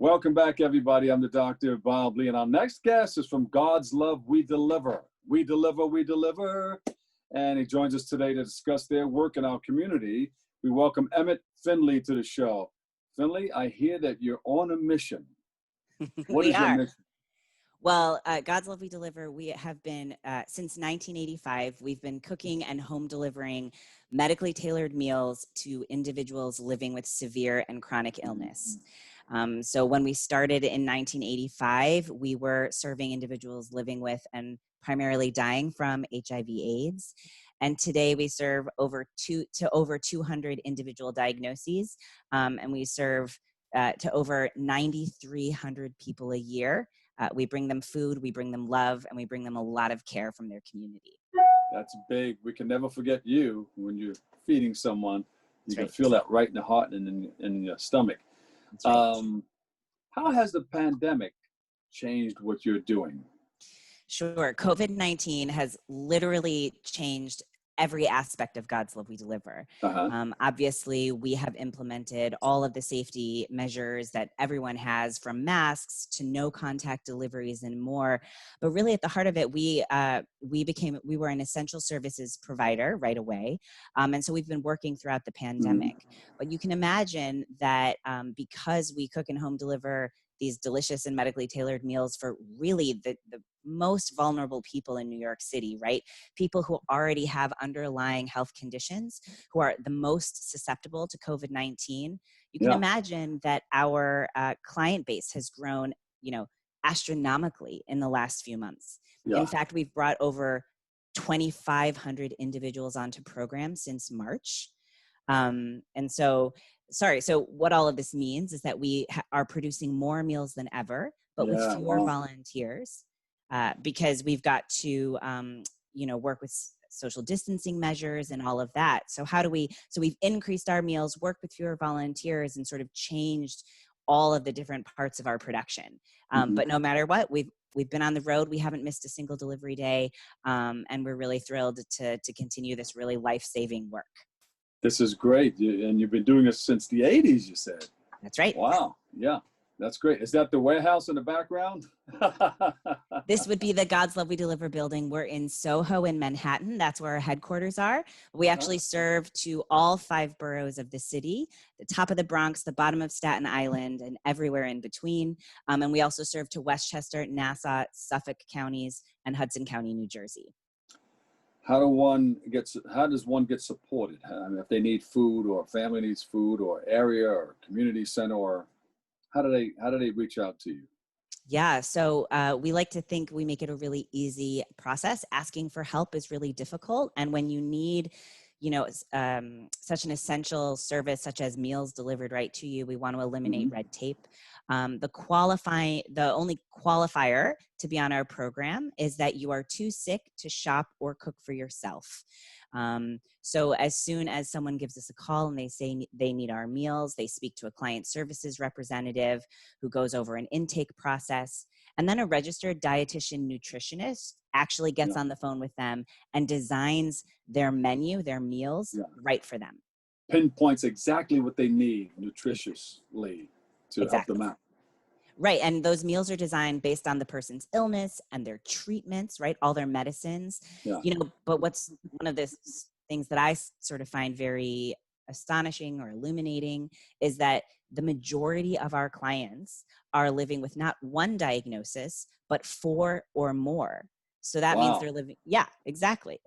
Welcome back, everybody. I'm the Dr. Bob Lee, and our next guest is from God's Love We Deliver. We deliver, we deliver. And he joins us today to discuss their work in our community. We welcome Emmett Findley to the show. Finley, I hear that you're on a mission. What is your mission? Well, God's Love We Deliver, we have been, since 1985, we've been cooking and home delivering medically tailored meals to individuals living with severe and chronic illness. So when we started in 1985, we were serving individuals living with and primarily dying from HIV/AIDS. And today we serve over 200 individual diagnoses, and we serve to over 9,300 people a year. We bring them food, we bring them love, and we bring them a lot of care from their community. That's big. We can never forget you when you're feeding someone. You can right. feel that right in the heart and in your stomach. That's right. How has the pandemic changed what you're doing? Sure. COVID-19 has literally changed every aspect of God's Love We Deliver. Obviously, we have implemented all of the safety measures that everyone has, from masks to no contact deliveries and more. But really at the heart of it, we were an essential services provider right away. And so we've been working throughout the pandemic. But you can imagine that because we cook and home deliver these delicious and medically tailored meals for really the most vulnerable people in New York City, right? People who already have underlying health conditions, who are the most susceptible to COVID-19. You can imagine that our client base has grown, astronomically in the last few months. In fact, we've brought over 2,500 individuals onto programs since March. So what all of this means is that we are producing more meals than ever, but with fewer volunteers, because we've got to, work with social distancing measures and all of that. So we've increased our meals, worked with fewer volunteers, and sort of changed all of the different parts of our production. But no matter what, we've been on the road. We haven't missed a single delivery day. And we're really thrilled to continue this really life-saving work. This is great. And you've been doing this since the 80s, you said. That's right. Wow. Yeah, that's great. Is that the warehouse in the background? This would be the God's Love We Deliver building. We're in Soho in Manhattan. That's where our headquarters are. We actually serve to all 5 boroughs of the city, the top of the Bronx, the bottom of Staten Island, and everywhere in between. And we also serve to Westchester, Nassau, Suffolk counties, and Hudson County, New Jersey. How does one get supported? I mean, if they need food, or a family needs food, or area or community center, or how do they reach out to you? Yeah, so we like to think we make it a really easy process. Asking for help is really difficult, and when you need, such an essential service such as meals delivered right to you, we want to eliminate red tape. The only qualifier to be on our program is that you are too sick to shop or cook for yourself. So as soon as someone gives us a call and they say they need our meals, they speak to a client services representative who goes over an intake process, and then a registered dietitian nutritionist actually gets on the phone with them and designs their menu, their meals right for them. Pinpoints exactly what they need nutritiously to help them out. Right, and those meals are designed based on the person's illness and their treatments, right? All their medicines. But what's one of the things that I sort of find very astonishing or illuminating is that the majority of our clients are living with not one diagnosis, but 4 or more. So that means they're living, exactly.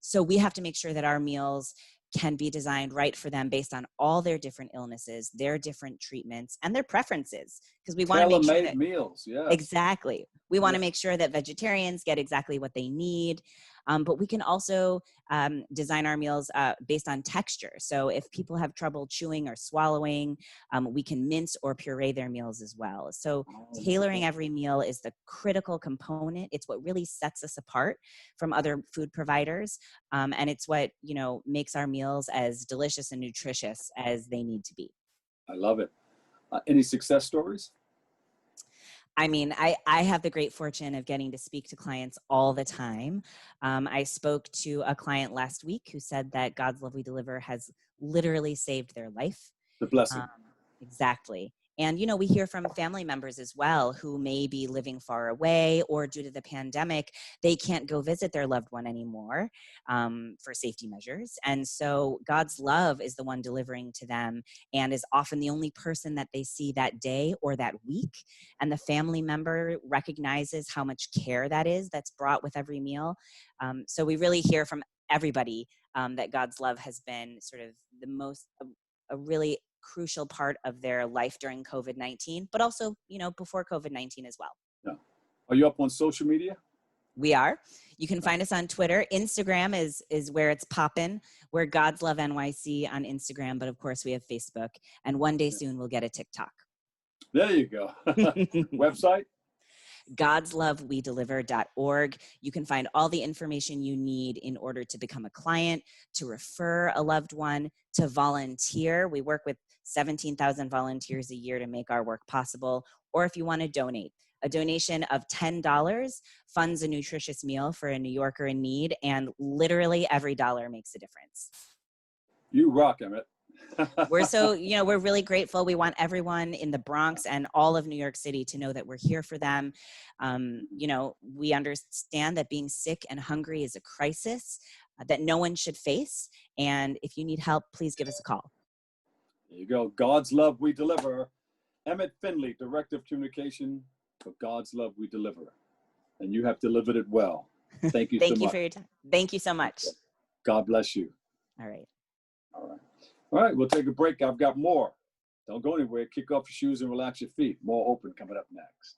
So we have to make sure that our meals can be designed right for them based on all their different illnesses, their different treatments, and their preferences. Because we want to make sure that meals, exactly. We want to make sure that vegetarians get exactly what they need. But we can also design our meals based on texture. So if people have trouble chewing or swallowing, we can mince or puree their meals as well. So tailoring every meal is the critical component. It's what really sets us apart from other food providers. And it's what, makes our meals as delicious and nutritious as they need to be. I love it. Any success stories? I mean, I have the great fortune of getting to speak to clients all the time. I spoke to a client last week who said that God's Love We Deliver has literally saved their life. The blessing. Exactly. And, we hear from family members as well who may be living far away, or due to the pandemic, they can't go visit their loved one anymore for safety measures. And so God's love is the one delivering to them, and is often the only person that they see that day or that week. And the family member recognizes how much care that's brought with every meal. So we really hear from everybody that God's love has been sort of a really crucial part of their life during COVID-19, but also, before COVID-19 as well. Yeah. Are you up on social media? We are. You can find us on Twitter. Instagram is where it's poppin'. We're God's Love NYC on Instagram, but of course we have Facebook, and one day soon we'll get a TikTok. There you go. Website? godslovewedeliver.org. You can find all the information you need in order to become a client, to refer a loved one, to volunteer. We work with 17,000 volunteers a year to make our work possible. Or if you want to donate, a donation of $10 funds a nutritious meal for a New Yorker in need, and literally every dollar makes a difference. You rock, Emmett. We're really grateful. We want everyone in the Bronx and all of New York City to know that we're here for them. We understand that being sick and hungry is a crisis that no one should face. And if you need help, please give us a call. There you go. God's Love We Deliver. Emmett Findley, Director of Communication for God's Love We Deliver. And you have delivered it well. Thank you so much. Thank you for your time. Thank you so much. God bless you. All right. All right, we'll take a break. I've got more. Don't go anywhere. Kick off your shoes and relax your feet. More open coming up next.